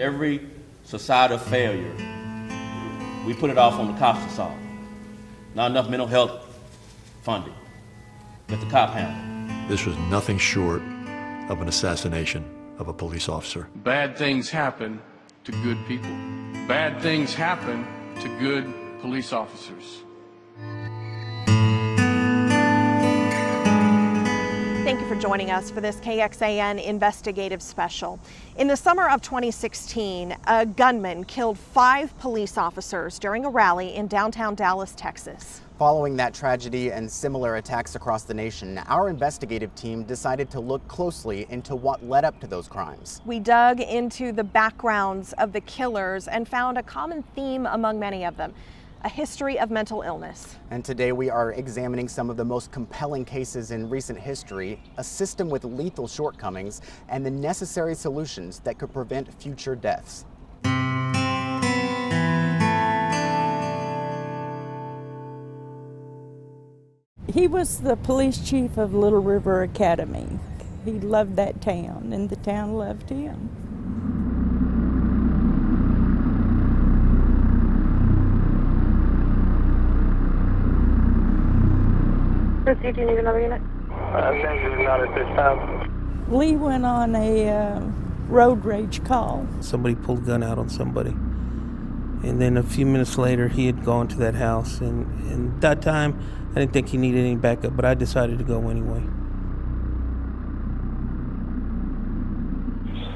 Every societal failure, we put it off on the cops to solve. Not enough mental health funding. Let the cop handle it. This was nothing short of an assassination of a police officer. Bad things happen to good people. Bad things happen to good police officers. Thank you for joining us for this KXAN investigative special. In the summer of 2016, a gunman killed 5 police officers during a rally in downtown Dallas, Texas. Following that tragedy and similar attacks across the nation, our investigative team decided to look closely into what led up to those crimes. We dug into the backgrounds of the killers and found a common theme among many of them: a history of mental illness. And today we are examining some of the most compelling cases in recent history, a system with lethal shortcomings, and the necessary solutions that could prevent future deaths. He was the police chief of Little River Academy. He loved that town, and the town loved him. Do you need another unit? Not at this time. Lee went on a road rage call. Somebody pulled a gun out on somebody. And then a few minutes later, he had gone to that house. And at that time, I didn't think he needed any backup, but I decided to go anyway.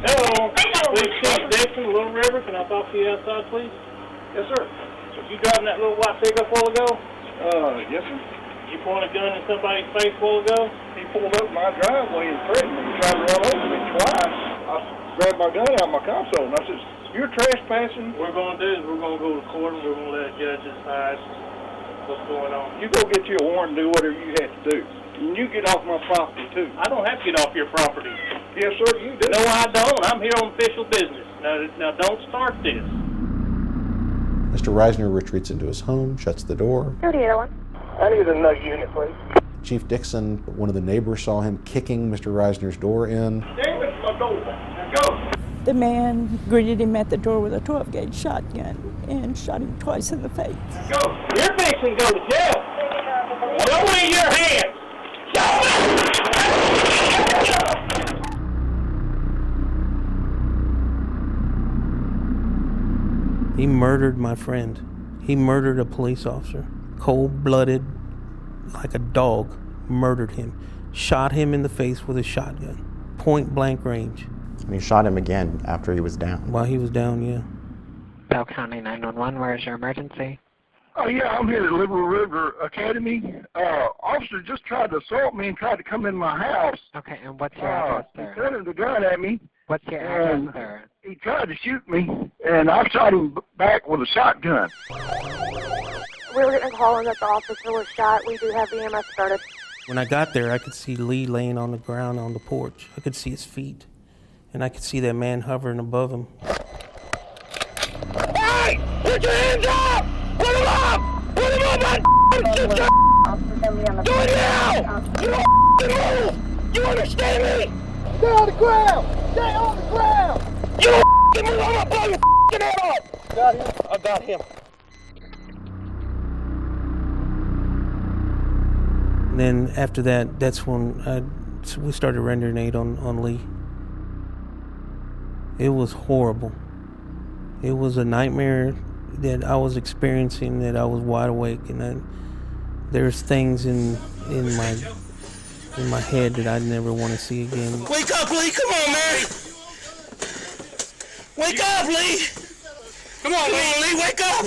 Hello, please, Chief Dixon, Little River. Can I talk to you outside, please? Yes, sir. Was you driving that little white pickup a while ago? Yes, sir. You pointed a gun in somebody's face a while ago? He pulled up my driveway and threatened me. He tried to run over me twice. I grabbed my gun out of my console and I said, "You're trespassing." What we're going to do is we're going to go to court and we're going to let a judge decide what's going on. You go get you a warrant and do whatever you have to do. And you get off my property, too. I don't have to get off your property. Yes, sir, you do. No, I don't. I'm here on official business. Now don't start this. Mr. Reisner retreats into his home, shuts the door. 3801. I need another unit, please. Chief Dixon, one of the neighbors, saw him kicking Mr. Reisner's door in. Damn it, my door. Now go. The man greeted him at the door with a 12-gauge shotgun and shot him twice in the face. Go. You're fixing to go to jail. Show me your hands. He murdered my friend. He murdered a police officer. Cold-blooded, like a dog, murdered him. Shot him in the face with a shotgun. Point-blank range. And he shot him again after he was down. While he was down, yeah. Bell County 911, where is your emergency? Oh, yeah, I'm here at Little River Academy. Officer just tried to assault me and tried to come in my house. Okay, and what's your address, He sir? pointed the gun at me. What's your address, sir? He tried to shoot me, and I shot him back with a shotgun. We were getting a call in that the officer was shot. We do have the EMS started. When I got there, I could see Lee laying on the ground on the porch. I could see his feet, and I could see that man hovering above him. Hey! Put your hands up! Put them up! Put them up! Do it now! You don't move! You understand me? Stay on the ground! Stay on the ground! You don't move! I'm gonna blow your head off! Got him. I got him. And then after that, that's when we started rendering aid on Lee. It was horrible. It was a nightmare that I was experiencing, that I was wide awake, and there's things in my head that I never want to see again. Wake up, Lee! Come on, man! Wake up, Lee! Come on, Lee! Wake up!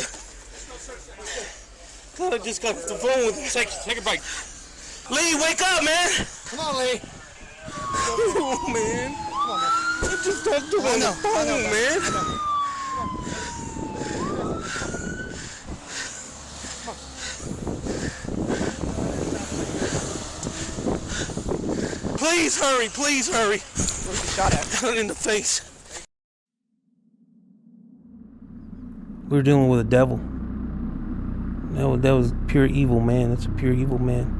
I just got the phone with him. Take a break. Lee, wake up, man! Come on, Lee. Come on, man. Come on, man. I just talked to him on the phone, man. Please hurry, please hurry. Where's he shot at? In the face. We were dealing with a devil. That was pure evil, man. That's a pure evil man.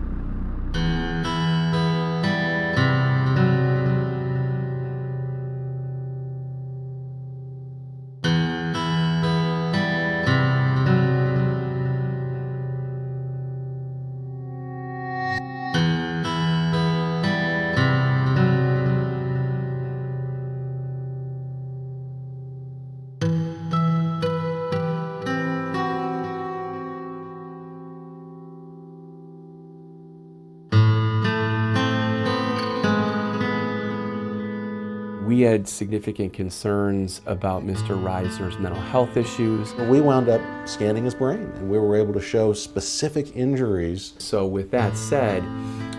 We had significant concerns about Mr. Reisner's mental health issues. We wound up scanning his brain, and we were able to show specific injuries. So with that said,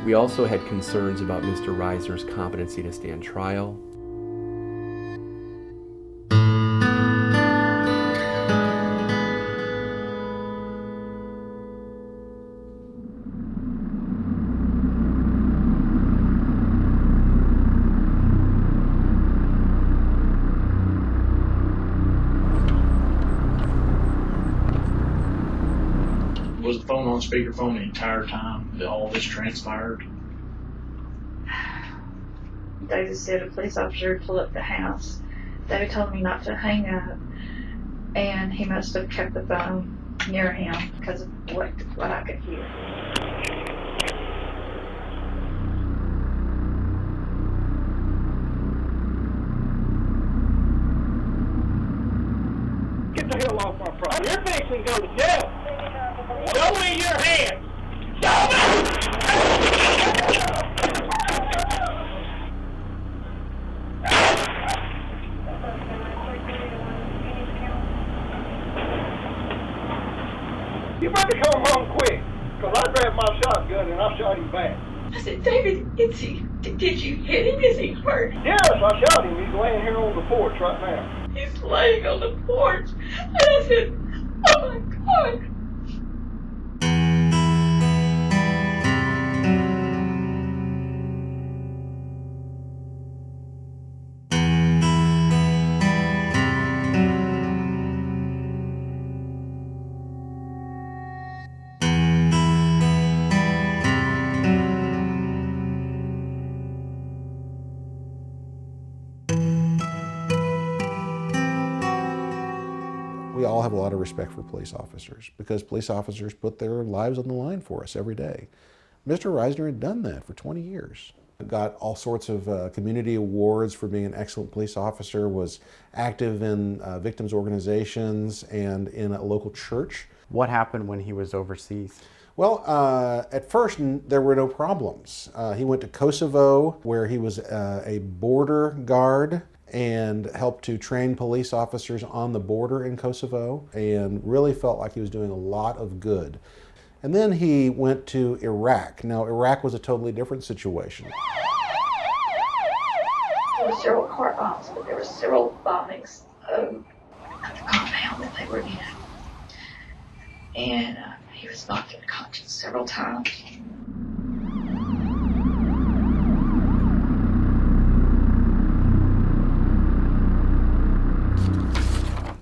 we also had concerns about Mr. Reisner's competency to stand trial. Was the phone on speakerphone the entire time that all this transpired? David said a police officer pulled up the house. David told me not to hang up, and he must have kept the phone near him because of what I could hear. Get the hell off my property. You're fixing to go to jail. Show me your hands. Show me! You better come home quick, because I grabbed my shotgun and I shot him back. I said, David, did you hit him? Is he hurt? Yes, I shot him. He's laying here on the porch right now. He's laying on the porch. And I said, oh my God. We all have a lot of respect for police officers because police officers put their lives on the line for us every day. Mr. Reisner had done that for 20 years. Got all sorts of community awards for being an excellent police officer, was active in victims organizations and in a local church. What happened when he was overseas? Well, at first there were no problems. He went to Kosovo where he was a border guard and helped to train police officers on the border in Kosovo and really felt like he was doing a lot of good. And then he went to Iraq. Now, Iraq was a totally different situation. There were several car bombs, but there were several bombings at the compound that they were in. And he was knocked unconscious several times.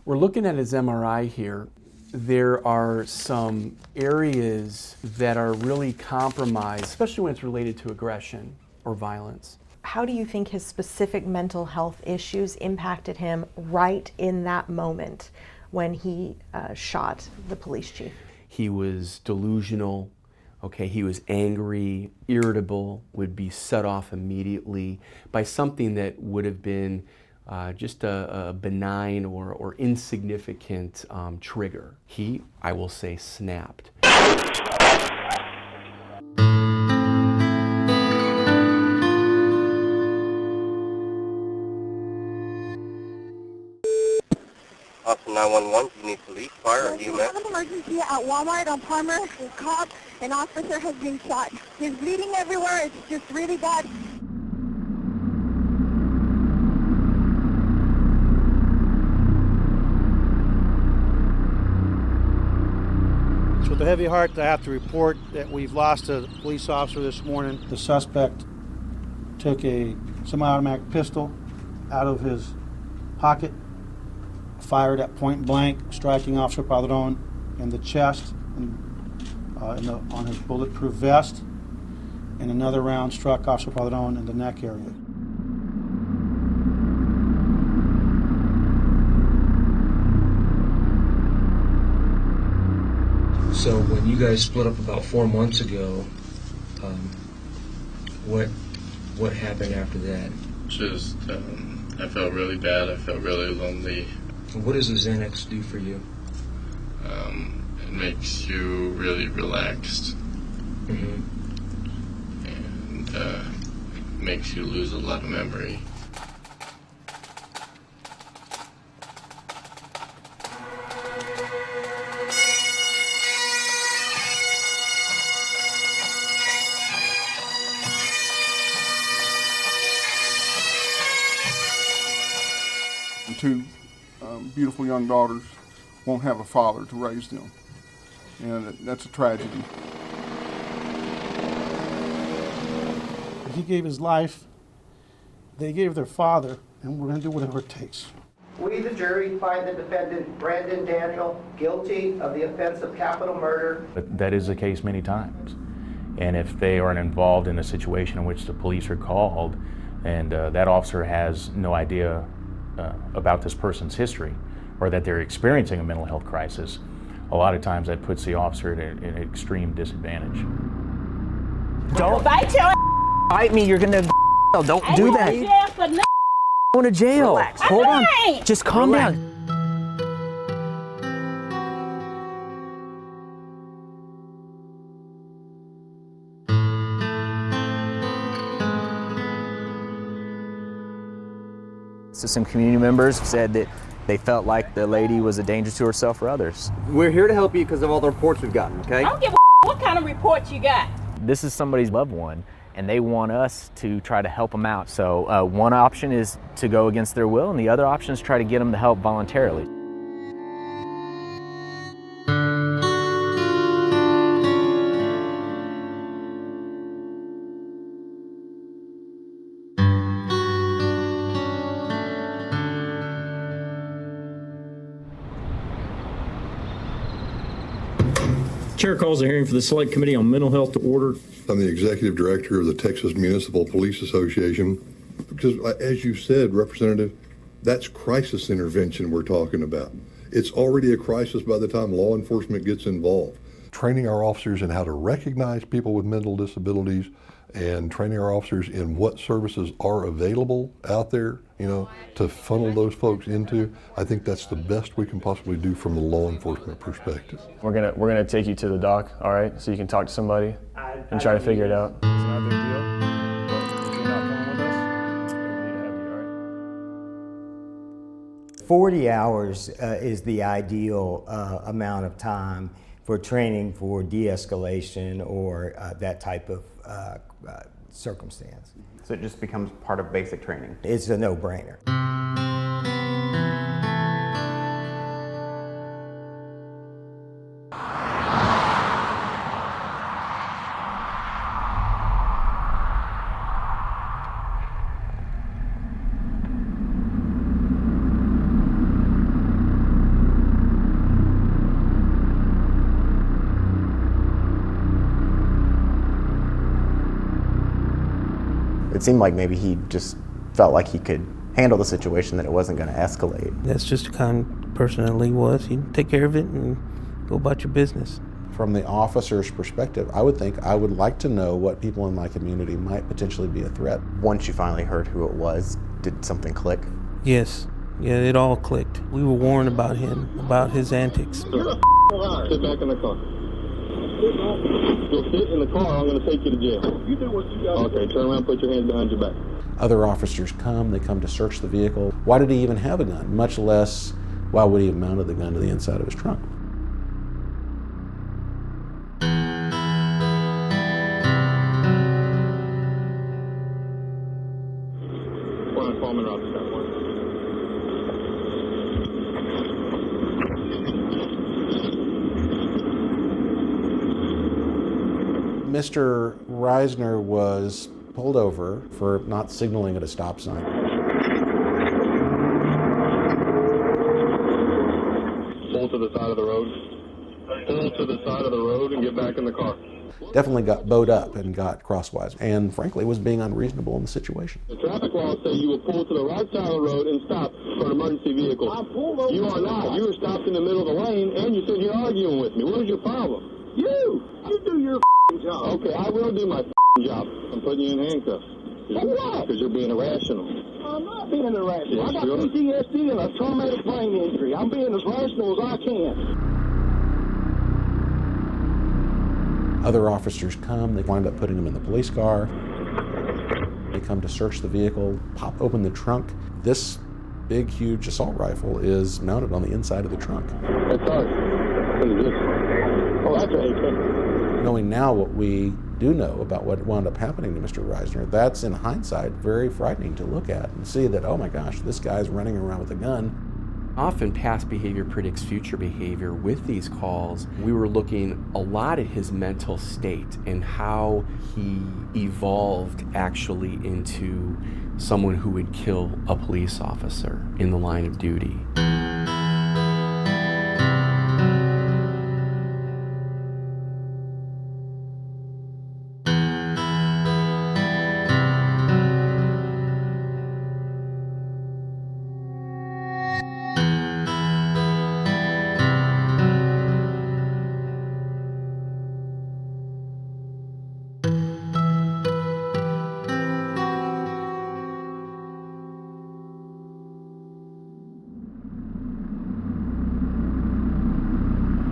We're looking at his MRI here. There are some areas that are really compromised, especially when it's related to aggression or violence. How do you think his specific mental health issues impacted him right in that moment when he shot the police chief? He was delusional, okay, he was angry, irritable, would be set off immediately by something that would have been just a benign or insignificant trigger. He, I will say, snapped. Officer 911, do you need police, fire, or EMS? We have an emergency at Walmart on Palmer. A cop, an officer has been shot. He's bleeding everywhere. It's just really bad. With a heavy heart, I have to report that we've lost a police officer this morning. The suspect took a semi-automatic pistol out of his pocket, fired at point blank, striking Officer Padron in the chest and, on his bulletproof vest, and another round struck Officer Padron in the neck area. So when you guys split up about 4 months ago, what happened after that? Just, I felt really bad. I felt really lonely. What does the Xanax do for you? It makes you really relaxed. Mm-hmm. And makes you lose a lot of memory. two beautiful young daughters won't have a father to raise them. And that's a tragedy. He gave his life, they gave their father, and we're going to do whatever it takes. We, the jury, find the defendant, Brandon Daniel, guilty of the offense of capital murder. But that is the case many times. And if they are involved in a situation in which the police are called and that officer has no idea about this person's history or that they're experiencing a mental health crisis, a lot of times that puts the officer at an extreme disadvantage. Don't bite your bite me, you're gonna don't do that. Going to jail. Relax. Hold on. Just calm down. So some community members said that they felt like the lady was a danger to herself or others. We're here to help you because of all the reports we've gotten, okay? I don't give a what kind of reports you got. This is somebody's loved one, and they want us to try to help them out. So one option is to go against their will, and the other option is try to get them to help voluntarily. Chair calls a hearing for the Select Committee on Mental Health to order. I'm the Executive Director of the Texas Municipal Police Association. Because, as you said, Representative, that's crisis intervention we're talking about. It's already a crisis by the time law enforcement gets involved. Training our officers in how to recognize people with mental disabilities and training our officers in what services are available out there, to funnel those folks into. I think that's the best we can possibly do from the law enforcement perspective. We're gonna take you to the doc, all right? So you can talk to somebody and try to figure it out. It's not a big deal. But if you're not coming with us, then we need to have you, all right? 40 hours is the ideal amount of time for training for de-escalation or that type of circumstance. So it just becomes part of basic training. It's a no-brainer. It seemed like maybe he just felt like he could handle the situation, that it wasn't going to escalate. That's just the kind of person that Lee was. He'd take care of it and go about your business. From the officer's perspective, I would think I would like to know what people in my community might potentially be a threat. Once you finally heard who it was, did something click? Yes. Yeah, it all clicked. We were warned about him, about his antics. Sit back in the car. You'll sit in the car, I'm going to take you to jail. You do what you got. Okay, turn around, put your hands behind your back. Other officers they come to search the vehicle. Why did he even have a gun? Much less, why would he have mounted the gun to the inside of his trunk? Mr. Reisner was pulled over for not signaling at a stop sign. Pull to the side of the road. Pull to the side of the road and get back in the car. Definitely got bowed up and got crosswise, and frankly was being unreasonable in the situation. The traffic laws say you will pull to the right side of the road and stop for an emergency vehicle. I pulled over. You are not. You were stopped in the middle of the lane and you said you're arguing with me. What is your problem? You do your job. Okay, I will do my job. I'm putting you in handcuffs. Because you're being irrational. I'm not being irrational. Yes, I got PTSD and a traumatic brain injury. I'm being as rational as I can. Other officers they wind up putting him in the police car. They come to search the vehicle, pop open the trunk. This big, huge assault rifle is mounted on the inside of the trunk. That's ours. Oh, that's a AK. Knowing now what we do know about what wound up happening to Mr. Reisner, that's in hindsight very frightening to look at and see that, oh my gosh, this guy's running around with a gun. Often past behavior predicts future behavior. With these calls, we were looking a lot at his mental state and how he evolved actually into someone who would kill a police officer in the line of duty.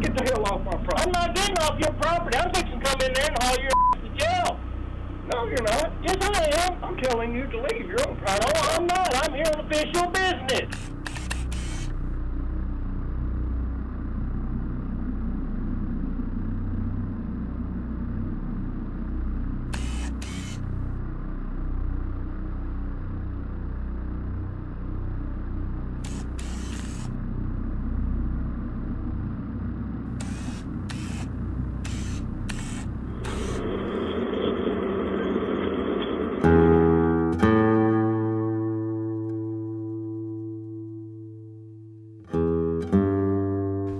Get the hell off my property. I'm not getting off your property. I'm fixing to come in there and haul your ass to jail. No, you're not. Yes, I am. I'm telling you to leave your own property. No, I'm not. I'm here on official business.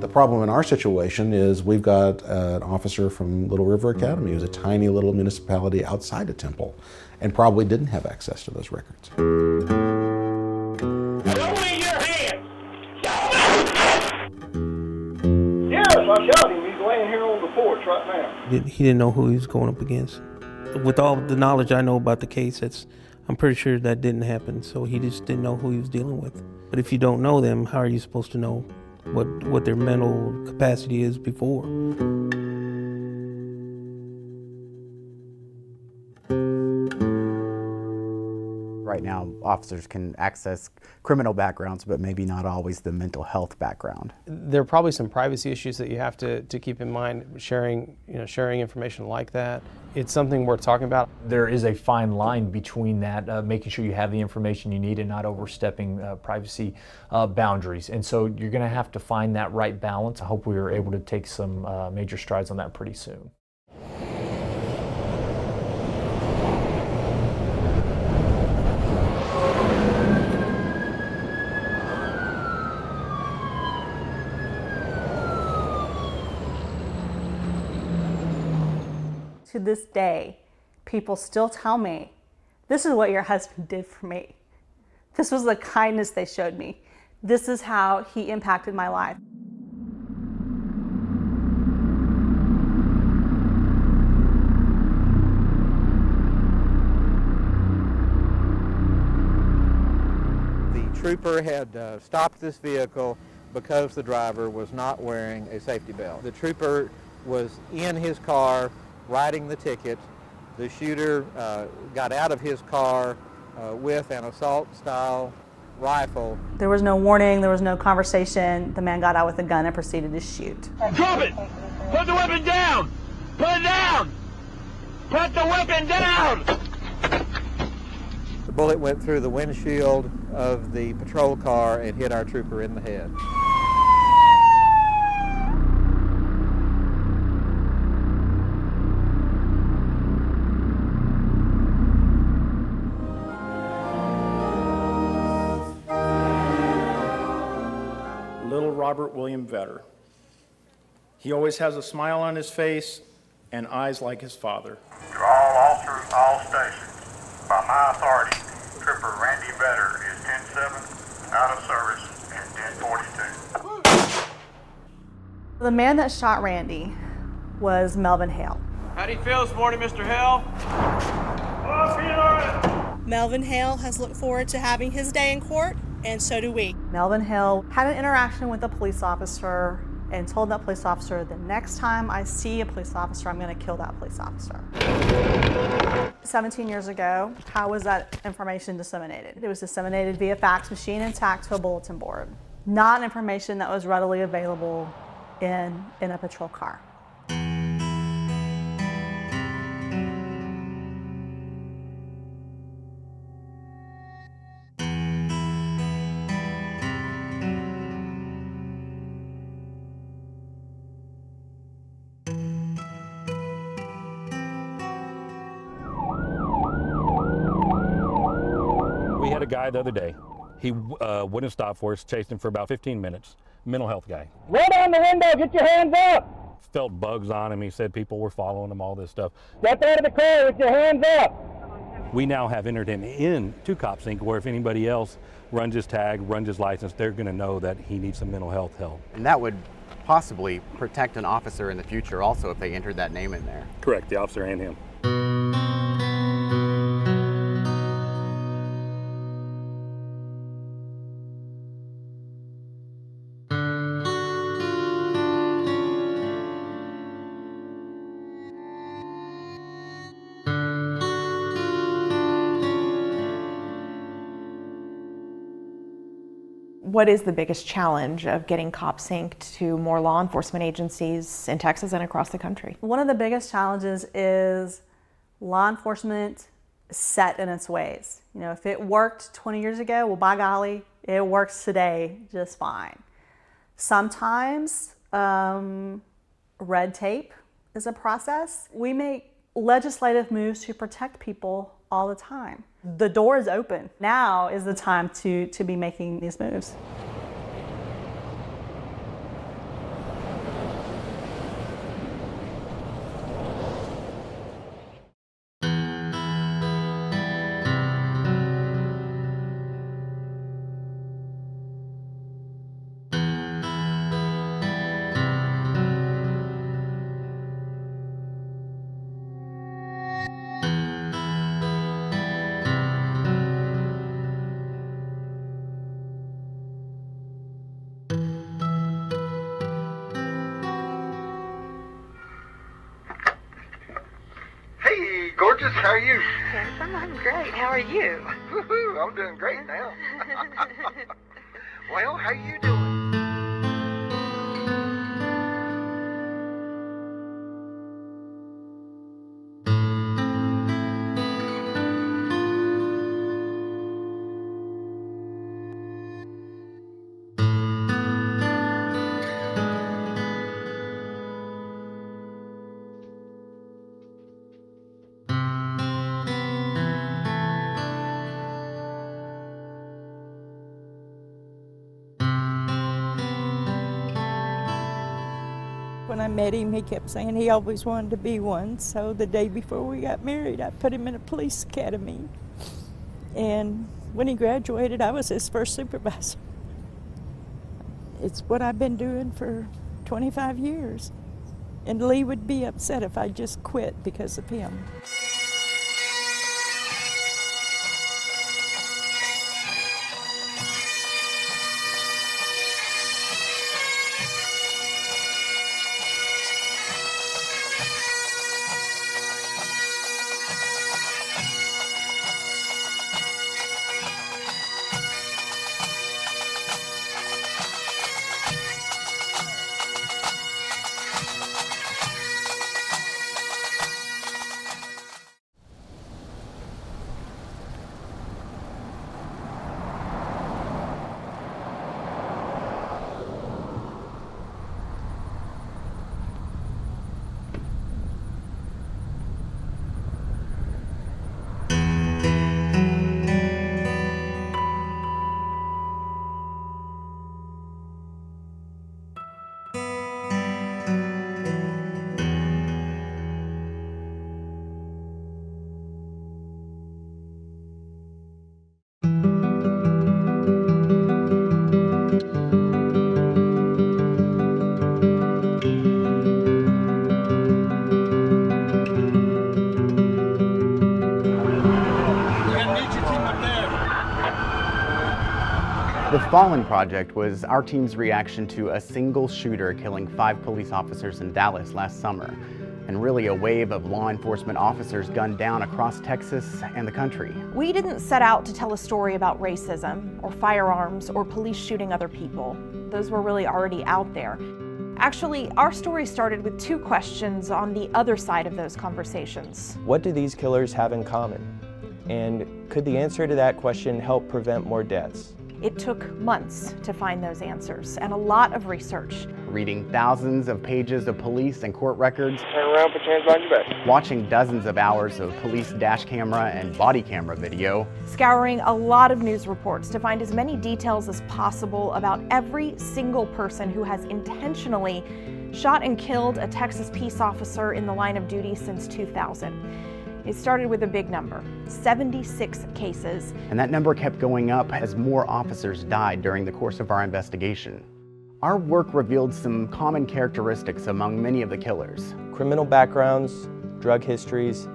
The problem in our situation is we've got an officer from Little River Academy who's a tiny little municipality outside of Temple and probably didn't have access to those records. Show me your hands. Yes, I shot him. He's laying here on the porch right now. He didn't know who he was going up against. With all the knowledge I know about the case, I'm pretty sure that didn't happen. So he just didn't know who he was dealing with. But if you don't know them, how are you supposed to know what their mental capacity is before? Right now, officers can access criminal backgrounds, but maybe not always the mental health background. There are probably some privacy issues that you have to keep in mind sharing information like that. It's something worth talking about. There is a fine line between that, making sure you have the information you need and not overstepping privacy boundaries. And so you're going to have to find that right balance. I hope we are able to take some major strides on that pretty soon. To this day, people still tell me, this is what your husband did for me. This was the kindness they showed me. This is how he impacted my life. The trooper had stopped this vehicle because the driver was not wearing a safety belt. The trooper was in his car writing the ticket. The shooter got out of his car with an assault-style rifle. There was no warning, there was no conversation. The man got out with a gun and proceeded to shoot. Drop it! Put the weapon down! Put it down! Put the weapon down! The bullet went through the windshield of the patrol car and hit our trooper in the head. Little Robert William Vetter. He always has a smile on his face and eyes like his father. To all officers, all stations, by my authority, Trooper Randy Vetter is 10-7, out of service, and 10-42. The man that shot Randy was Melvin Hale. How do you feel this morning, Mr. Hale? Oh, feeling all right. Melvin Hale has looked forward to having his day in court, and so do we. Melvin Hale had an interaction with a police officer and told that police officer, the next time I see a police officer, I'm going to kill that police officer. 17 years ago, how was that information disseminated? It was disseminated via fax machine and tacked to a bulletin board. Not information that was readily available in a patrol car. We had a guy the other day. He wouldn't stop for us, chased him for about 15 minutes. Mental health guy. Roll down the window, get your hands up. Felt bugs on him. He said people were following him, all this stuff. Step out of the car with your hands up. We now have entered him into COPSync, where if anybody else runs his tag, runs his license, they're going to know that he needs some mental health help. And that would possibly protect an officer in the future also if they entered that name in there. Correct, the officer and him. What is the biggest challenge of getting COPSync to more law enforcement agencies in Texas and across the country? One of the biggest challenges is law enforcement set in its ways. You know, if it worked 20 years ago, well, by golly, it works today just fine. Sometimes red tape is a process. We make legislative moves to protect people all the time. The door is open. Now is the time to be making these moves. Hey, gorgeous, how are you? Handsome, I'm great. How are you? Woo-hoo, I'm doing great now. Well, how you doing? When I met him, he kept saying he always wanted to be one. So the day before we got married, I put him in a police academy. And when he graduated, I was his first supervisor. It's what I've been doing for 25 years. And Lee would be upset if I just quit because of him. The Fallen Project was our team's reaction to a single shooter killing 5 police officers in Dallas last summer, and really a wave of law enforcement officers gunned down across Texas and the country. We didn't set out to tell a story about racism or firearms or police shooting other people. Those were really already out there. Actually, our story started with 2 questions on the other side of those conversations. What do these killers have in common? And could the answer to that question help prevent more deaths? It took months to find those answers and a lot of research. reading thousands of pages of police and court records, Turn around, put your hands behind your back. watching dozens of hours of police dash camera and body camera video, Scouring a lot of news reports to find as many details as possible about every single person who has intentionally shot and killed a Texas peace officer in the line of duty since 2000. It started with a big number, 76 cases. and that number kept going up as more officers died during the course of our investigation. Our work revealed some common characteristics among many of the killers. Criminal backgrounds, drug histories,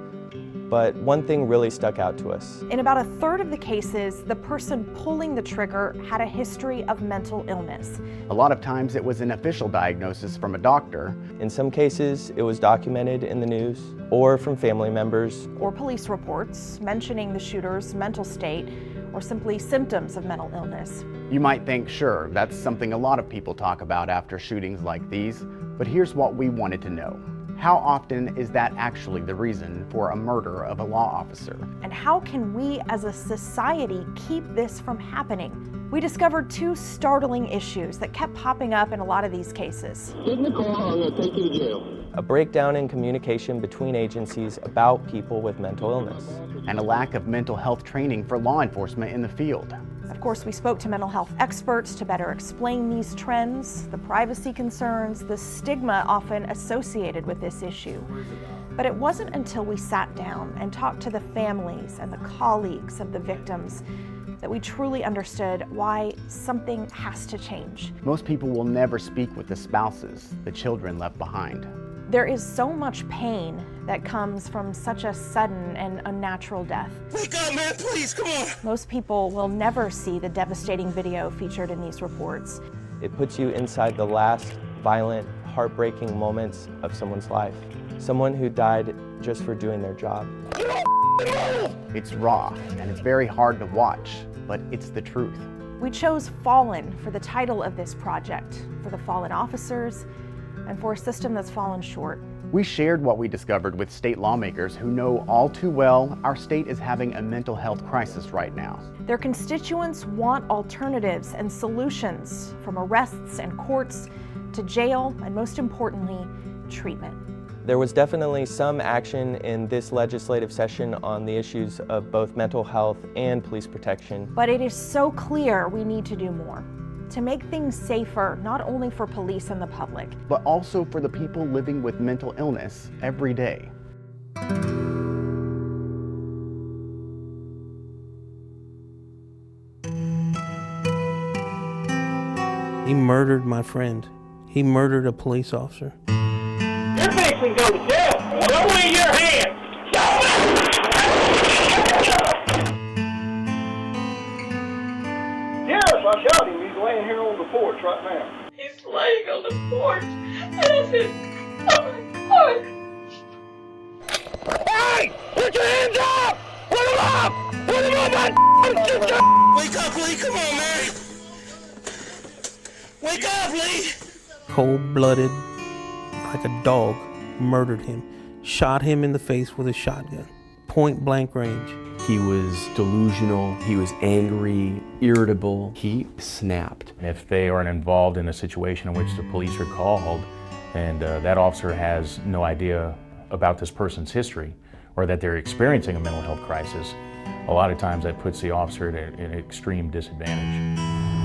but one thing really stuck out to us. In about a third of the cases, the person pulling the trigger had a history of mental illness. A lot of times it was an official diagnosis from a doctor. In some cases, it was documented in the news or from family members. Or police reports mentioning the shooter's mental state or simply symptoms of mental illness. You might think, sure, that's something a lot of people talk about after shootings like these, but here's what we wanted to know. How often is that actually the reason for a murder of a law officer? And how can we as a society keep this from happening? We discovered two startling issues that kept popping up in a lot of these cases. Get in the car, I'm going to take you to jail. A breakdown in communication between agencies about people with mental illness. And a lack of mental health training for law enforcement in the field. Of course, we spoke to mental health experts to better explain these trends, the privacy concerns, the stigma often associated with this issue. But it wasn't until we sat down and talked to the families and the colleagues of the victims that we truly understood why something has to change. Most people will never speak with the spouses, the children left behind. There is so much pain that comes from such a sudden and unnatural death. Wake up, man, please, come on. Most people will never see the devastating video featured in these reports. It puts you inside the last violent, heartbreaking moments of someone's life. Someone who died just for doing their job. It's raw, and it's very hard to watch, but it's the truth. We chose Fallen for the title of this project, for the fallen officers, and for a system that's fallen short. We shared what we discovered with state lawmakers who know all too well our state is having a mental health crisis right now. Their constituents want alternatives and solutions, from arrests and courts to jail, and most importantly, treatment. There was definitely some action in this legislative session on the issues of both mental health and police protection. But it is so clear we need to do more to make things safer, not only for police and the public, but also for the people living with mental illness every day. He murdered my friend. He murdered a police officer. You're fixing to go to jail. Show me your hands. Yes, I shot him. He's laying here on the porch right now. He's laying on the porch, and I said, oh my God. Hey! Put your hands up! Put them up! Put them up! Wake up, Lee! Come on, man! Wake up, Lee! Cold-blooded, like a dog, murdered him. Shot him in the face with a shotgun. Point blank range. He was delusional, he was angry, irritable, he snapped. If they aren't involved in a situation in which the police are called and that officer has no idea about this person's history or that they're experiencing a mental health crisis, a lot of times that puts the officer at an extreme disadvantage.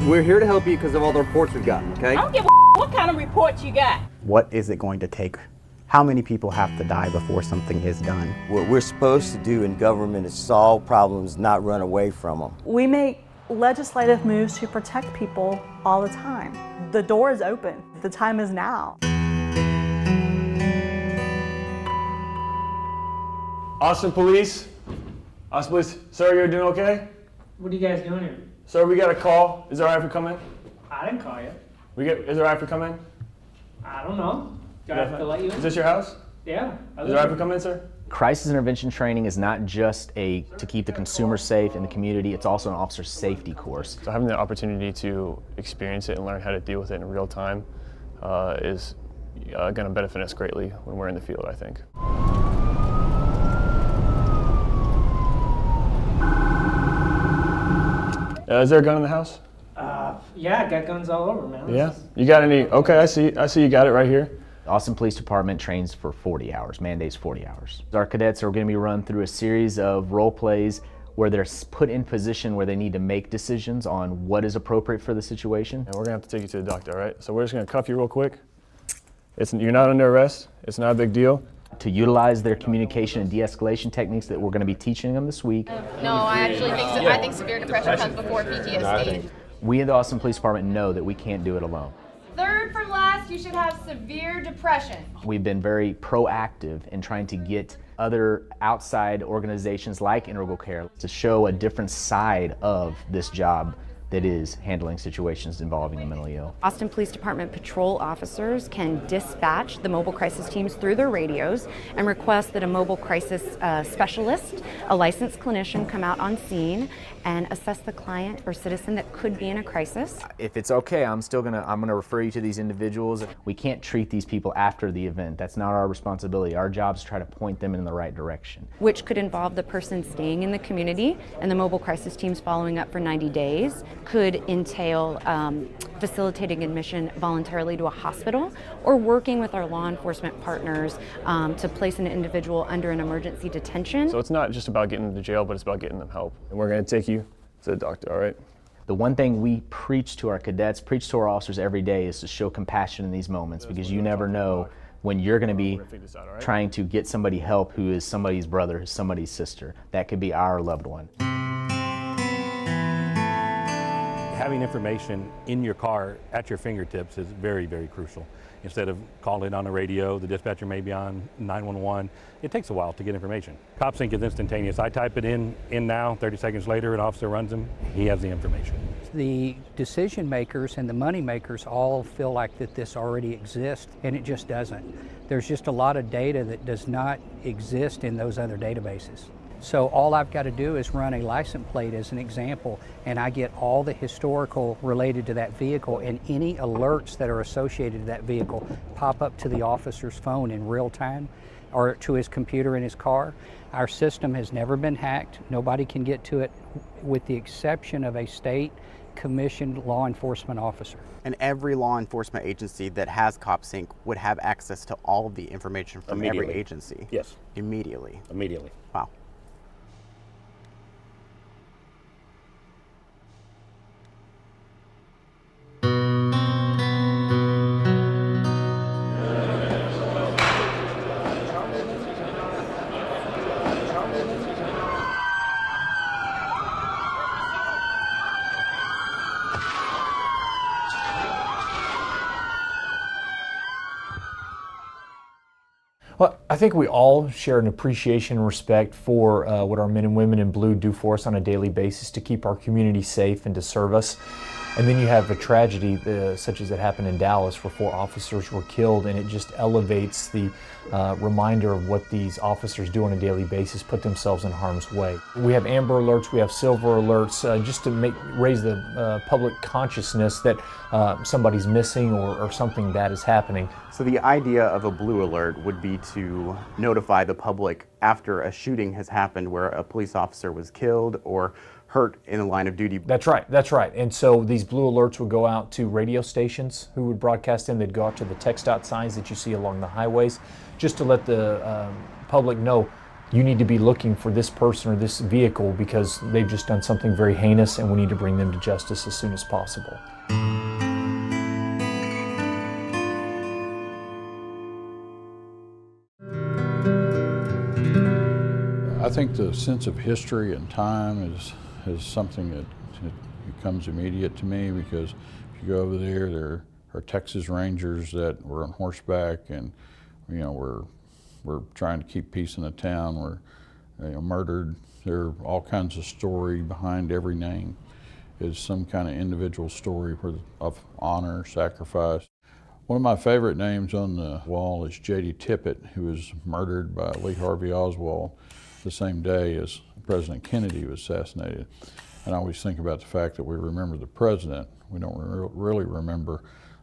We're here to help you because of all the reports we've gotten, okay? I don't give a what kind of reports you got. What is it going to take? How many people have to die before something is done? What we're supposed to do in government is solve problems, not run away from them. We make legislative moves to protect people all the time. The door is open. The time is now. Austin Police. Austin Police. Sir, you're doing okay? What are you guys doing here? Sir, we got a call. Is it all right if we come in? I didn't call you. Is it all right if we come in? I don't know. Do I have to let you in? Is this your house? Yeah. Is it all right if we come in, sir? Crisis intervention training is not just to keep the consumer safe in the community, it's also an officer safety course. So having the opportunity to experience it and learn how to deal with it in real time is going to benefit us greatly when we're in the field, I think. Is there a gun in the house? Yeah, I got guns all over, man. Yeah. You got any? Okay, I see you got it right here. Austin Police Department trains for 40 hours, mandates 40 hours. Our cadets are going to be run through a series of role plays where they're put in position where they need to make decisions on what is appropriate for the situation. And we're going to have to take you to the doctor, all right? So we're just going to cuff you real quick. You're not under arrest. It's not a big deal. To utilize their communication and de-escalation techniques that we're going to be teaching them this week. No, I actually think severe depression comes before PTSD. We in the Austin Police Department know that we can't do it alone. Third from last, you should have severe depression. We've been very proactive in trying to get other outside organizations like Integral Care to show a different side of this job that is handling situations involving the mentally ill. Austin Police Department patrol officers can dispatch the mobile crisis teams through their radios and request that a mobile crisis specialist, a licensed clinician, come out on scene and assess the client or citizen that could be in a crisis. If it's okay, I'm gonna refer you to these individuals. We can't treat these people after the event. That's not our responsibility. Our job is to try to point them in the right direction. Which could involve the person staying in the community and the mobile crisis teams following up for 90 days. Could entail facilitating admission voluntarily to a hospital or working with our law enforcement partners to place an individual under an emergency detention. So it's not just about getting them to jail, but it's about getting them help. And we're going to take you to the doctor, all right? The one thing we preach to our cadets, preach to our officers every day is to show compassion in these moments, because you never know when you're going to be trying to get somebody help who is somebody's brother, who's somebody's sister. That could be our loved one. Having information in your car at your fingertips is very, very crucial. Instead of calling on the radio, the dispatcher may be on 911. It takes a while to get information. KXAN is instantaneous. I type it in now, 30 seconds later, an officer runs him, he has the information. The decision makers and the money makers all feel like that this already exists, and it just doesn't. There's just a lot of data that does not exist in those other databases. So all I've got to do is run a license plate as an example, and I get all the historical related to that vehicle, and any alerts that are associated to that vehicle pop up to the officer's phone in real time or to his computer in his car. Our system has never been hacked. Nobody can get to it with the exception of a state commissioned law enforcement officer. And every law enforcement agency that has KXAN would have access to all of the information from every agency? Yes. Immediately? Immediately. Wow. Well, I think we all share an appreciation and respect for what our men and women in blue do for us on a daily basis to keep our community safe and to serve us. And then you have a tragedy such as it happened in Dallas where 4 officers were killed, and it just elevates the reminder of what these officers do on a daily basis, put themselves in harm's way. We have amber alerts, we have silver alerts, just to raise the public consciousness that somebody's missing or something bad is happening. So the idea of a blue alert would be to notify the public after a shooting has happened where a police officer was killed or hurt in the line of duty. That's right, that's right. And so these blue alerts would go out to radio stations who would broadcast them. They'd go out to the text out signs that you see along the highways, just to let the public know you need to be looking for this person or this vehicle because they've just done something very heinous and we need to bring them to justice as soon as possible. I think the sense of history and time is something that becomes immediate to me, because if you go over there are Texas Rangers that were on horseback, and we're trying to keep peace in the town. We're murdered. There are all kinds of story behind every name. Is some kind of individual story of honor, sacrifice. One of my favorite names on the wall is J.D. Tippit, who was murdered by Lee Harvey Oswald the same day as President Kennedy was assassinated. And I always think about the fact that we remember the president. We don't really remember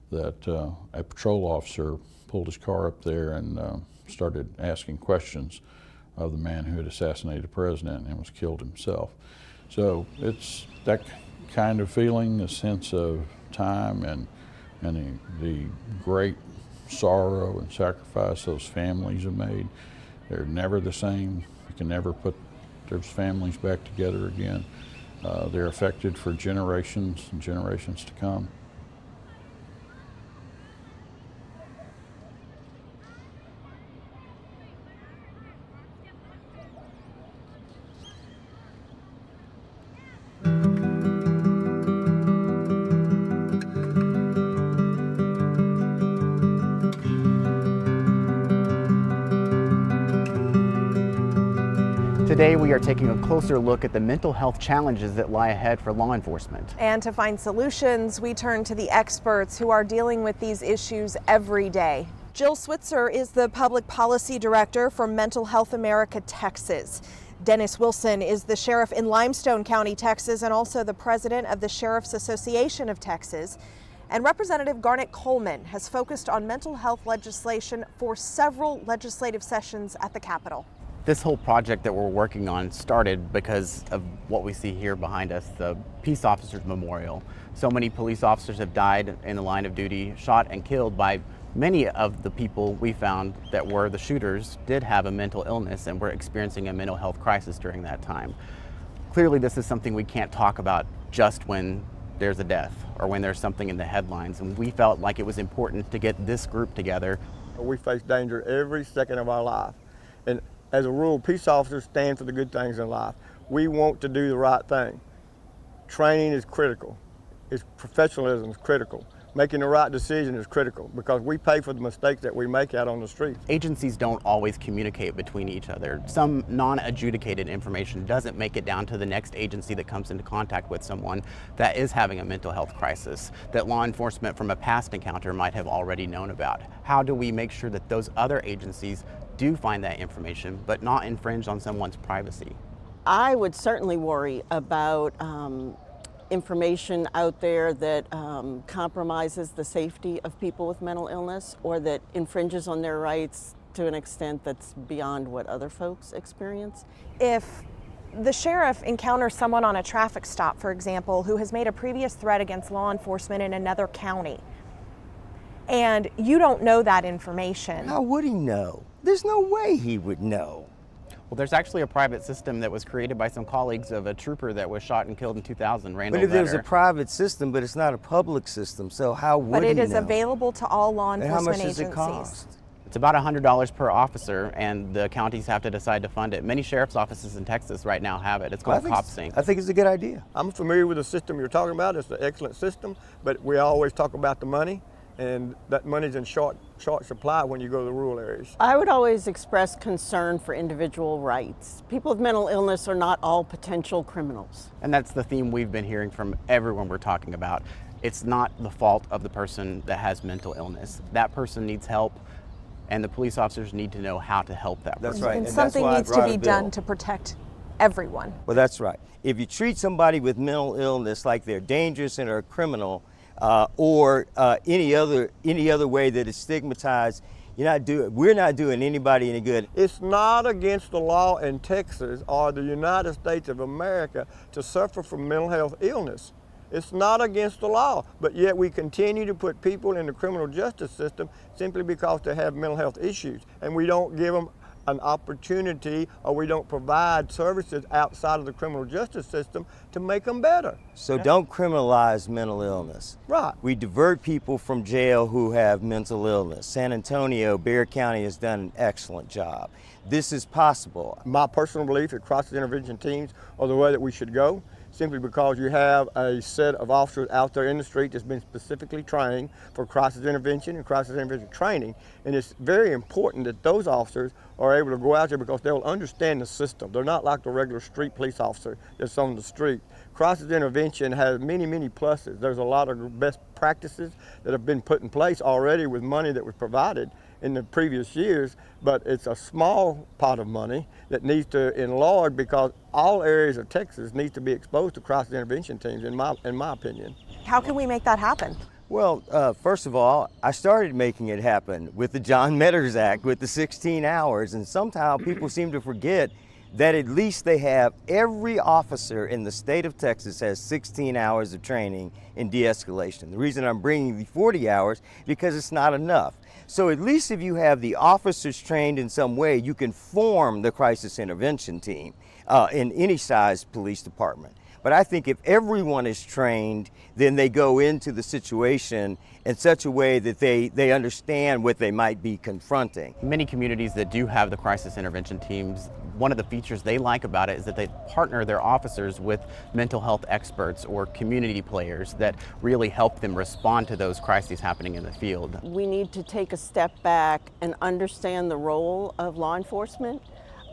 that a patrol officer pulled his car up there and started asking questions of the man who had assassinated the president and was killed himself. So it's that kind of feeling, a sense of time and the great sorrow and sacrifice those families have made. They're never the same. You can never put those families back together again. They're affected for generations and generations to come. Today we are taking a closer look at the mental health challenges that lie ahead for law enforcement. And to find solutions, we turn to the experts who are dealing with these issues every day. Jill Switzer is the Public Policy Director for Mental Health America, Texas. Dennis Wilson is the sheriff in Limestone County, Texas, and also the president of the Sheriff's Association of Texas. And Representative Garnet Coleman has focused on mental health legislation for several legislative sessions at the Capitol. This whole project that we're working on started because of what we see here behind us, the Peace Officers Memorial. So many police officers have died in the line of duty, shot and killed by many of the people we found that were the shooters did have a mental illness and were experiencing a mental health crisis during that time. Clearly, this is something we can't talk about just when there's a death or when there's something in the headlines, and we felt like it was important to get this group together. We face danger every second of our life, and as a rule, peace officers stand for the good things in life. We want to do the right thing. Training is critical. Professionalism is critical. Making the right decision is critical because we pay for the mistakes that we make out on the streets. Agencies don't always communicate between each other. Some non-adjudicated information doesn't make it down to the next agency that comes into contact with someone that is having a mental health crisis that law enforcement from a past encounter might have already known about. How do we make sure that those other agencies do find that information but not infringe on someone's privacy? I would certainly worry about information out there that compromises the safety of people with mental illness or that infringes on their rights to an extent that's beyond what other folks experience. If the sheriff encounters someone on a traffic stop, for example, who has made a previous threat against law enforcement in another county, and you don't know that information. How would he know? There's no way he would know. Well, there's actually a private system that was created by some colleagues of a trooper that was shot and killed in 2000, Randall But if there's a Vetter. private system, but it's not a public system, so how would he know? But it is available to all law And enforcement how much agencies. does it cost? It's about $100 per officer, and the counties have to decide to fund it. Many sheriff's offices in Texas right now have it. It's called CopSync. I think it's a good idea. I'm familiar with the system you're talking about. It's an excellent system, but we always talk about the money, and that money's in short supply when you go to the rural areas. I would always express concern for individual rights. People with mental illness are not all potential criminals. And that's the theme we've been hearing from everyone we're talking about. It's not the fault of the person that has mental illness. That person needs help, and the police officers need to know how to help that person. That's right. And that's something why I needs to brought be a bill. done to protect everyone. Well, that's right. If you treat somebody with mental illness like they're dangerous and are a criminal, or any other way that is stigmatized, we're not doing anybody any good. It's not against the law in Texas or the United States of America to suffer from mental health illness. It's not against the law, but yet we continue to put people in the criminal justice system simply because they have mental health issues, and we don't give them an opportunity, or we don't provide services outside of the criminal justice system to make them better. So don't criminalize mental illness. Right. We divert people from jail who have mental illness. San Antonio, Bexar County has done an excellent job. This is possible. My personal belief is crisis intervention teams are the way that we should go, simply because you have a set of officers out there in the street that's been specifically trained for crisis intervention and crisis intervention training. And it's very important that those officers are able to go out there because they'll understand the system. They're not like the regular street police officer that's on the street. Crisis intervention has many, many pluses. There's a lot of best practices that have been put in place already with money that was provided in the previous years, but it's a small pot of money that needs to enlarge because all areas of Texas need to be exposed to crisis intervention teams, in my opinion. How can we make that happen? Well, first of all, I started making it happen with the John Metters Act, with the 16 hours, and somehow people seem to forget that at least they have every officer in the state of Texas has 16 hours of training in de-escalation. The reason I'm bringing the 40 hours because it's not enough. So at least if you have the officers trained in some way, you can form the crisis intervention team in any size police department. But I think if everyone is trained, then they go into the situation in such a way that they understand what they might be confronting. Many communities that do have the crisis intervention teams, one of the features they like about it is that they partner their officers with mental health experts or community players that really help them respond to those crises happening in the field. We need to take a step back and understand the role of law enforcement.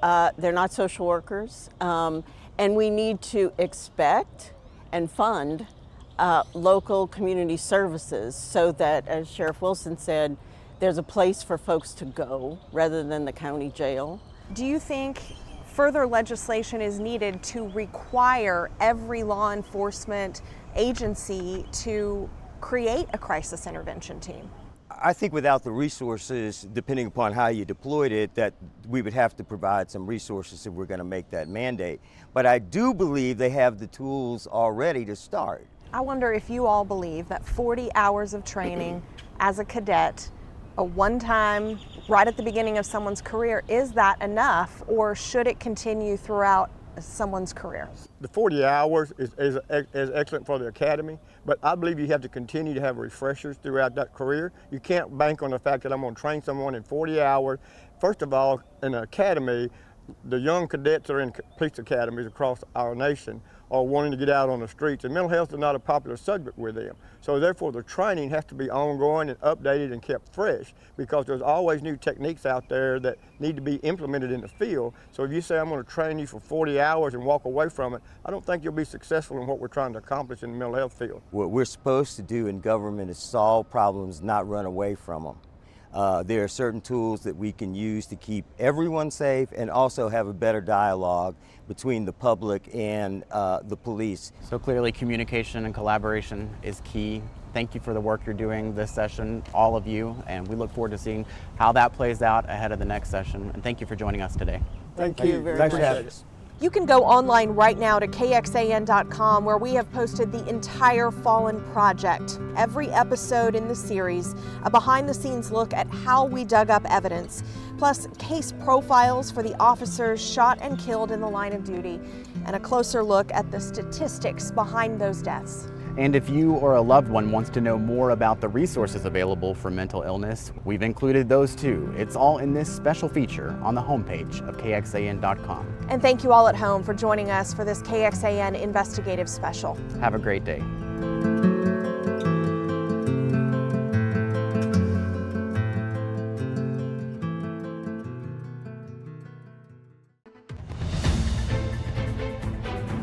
They're not social workers. And we need to expect and fund local community services so that, as Sheriff Wilson said, there's a place for folks to go rather than the county jail. Do you think further legislation is needed to require every law enforcement agency to create a crisis intervention team? I think without the resources, depending upon how you deployed it, that we would have to provide some resources if we're going to make that mandate. But I do believe they have the tools already to start. I wonder if you all believe that 40 hours of training as a cadet, a one-time, right at the beginning of someone's career, is that enough, or should it continue throughout someone's career? The 40 hours is excellent for the academy, but I believe you have to continue to have refreshers throughout that career. You can't bank on the fact that I'm going to train someone in 40 hours. First of all, in the academy, the young cadets that are in police academies across our nation are wanting to get out on the streets, and mental health is not a popular subject with them. So therefore the training has to be ongoing and updated and kept fresh, because there's always new techniques out there that need to be implemented in the field. So if you say I'm going to train you for 40 hours and walk away from it, I don't think you'll be successful in what we're trying to accomplish in the mental health field. What we're supposed to do in government is solve problems, not run away from them. There are certain tools that we can use to keep everyone safe and also have a better dialogue between the public and the police. So clearly communication and collaboration is key. Thank you for the work you're doing this session, all of you, and we look forward to seeing how that plays out ahead of the next session. And thank you for joining us today. Thank you very Thanks for much. having us. You can go online right now to KXAN.com, where we have posted the entire Fallen project. Every episode in the series, a behind-the-scenes look at how we dug up evidence, plus case profiles for the officers shot and killed in the line of duty, and a closer look at the statistics behind those deaths. And if you or a loved one wants to know more about the resources available for mental illness, we've included those too. It's all in this special feature on the homepage of KXAN.com. And thank you all at home for joining us for this KXAN investigative special. Have a great day.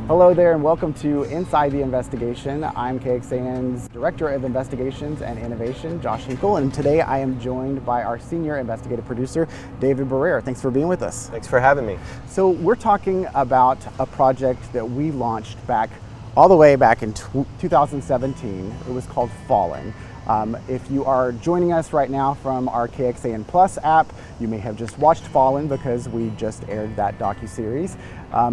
Hello there and welcome to Inside the Investigation. I'm KXAN's Director of Investigations and Innovation, Josh Hinkle, and today I am joined by our Senior Investigative Producer, David Barrera. Thanks for being with us. Thanks for having me. So we're talking about a project that we launched all the way back in 2017. It was called Fallen. If you are joining us right now from our KXAN Plus app, you may have just watched Fallen because we just aired that docuseries.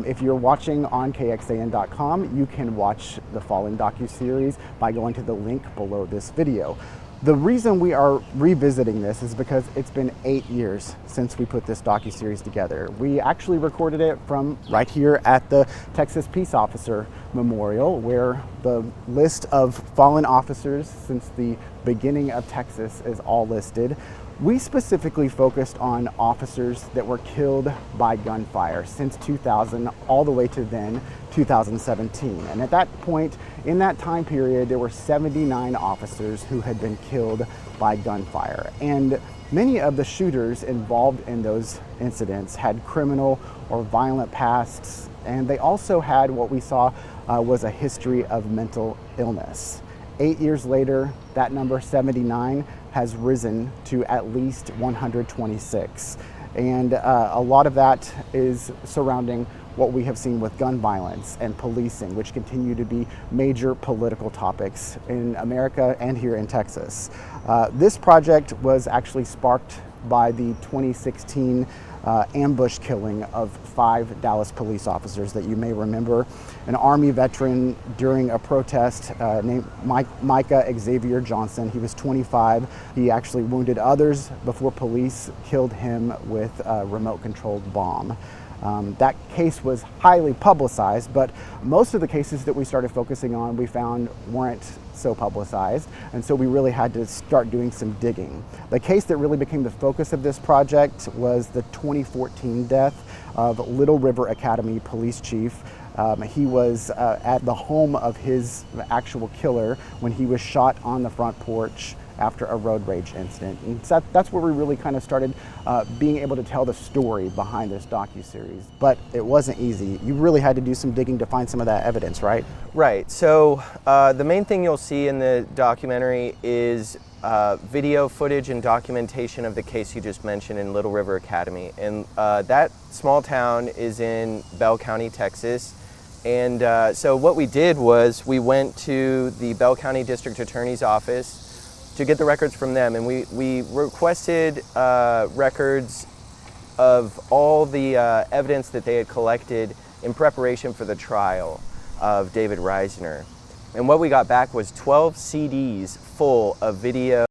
If you're watching on KXAN.com, you can watch the Fallen docuseries by going to the link below this video. The reason we are revisiting this is because it's been 8 years since we put this docuseries together. We actually recorded it from right here at the Texas Peace Officer Memorial, where the list of fallen officers since the beginning of Texas is all listed. We specifically focused on officers that were killed by gunfire since 2000 all the way to then 2017. And at that point, in that time period, there were 79 officers who had been killed by gunfire. And many of the shooters involved in those incidents had criminal or violent pasts, and they also had what we saw was a history of mental illness. 8 years later, that number 79 has risen to at least 126. And a lot of that is surrounding what we have seen with gun violence and policing, which continue to be major political topics in America and here in Texas. This project was actually sparked by the 2016 ambush killing of 5 Dallas police officers that you may remember. An Army veteran during a protest named Micah Xavier Johnson. He was 25. He actually wounded others before police killed him with a remote-controlled bomb. That case was highly publicized, but most of the cases that we started focusing on we found weren't so publicized, and so we really had to start doing some digging. The case that really became the focus of this project was the 2014 death of Little River Academy police chief. He was at the home of his actual killer when he was shot on the front porch after a road rage incident. And so that's where we really kind of started being able to tell the story behind this docuseries. But it wasn't easy. You really had to do some digging to find some of that evidence, right? Right. So the main thing you'll see in the documentary is video footage and documentation of the case you just mentioned in Little River Academy. And that small town is in Bell County, Texas. And so what we did was we went to the Bell County District Attorney's office to get the records from them, and we requested records of all the evidence that they had collected in preparation for the trial of David Reisner. And what we got back was 12 CDs full of video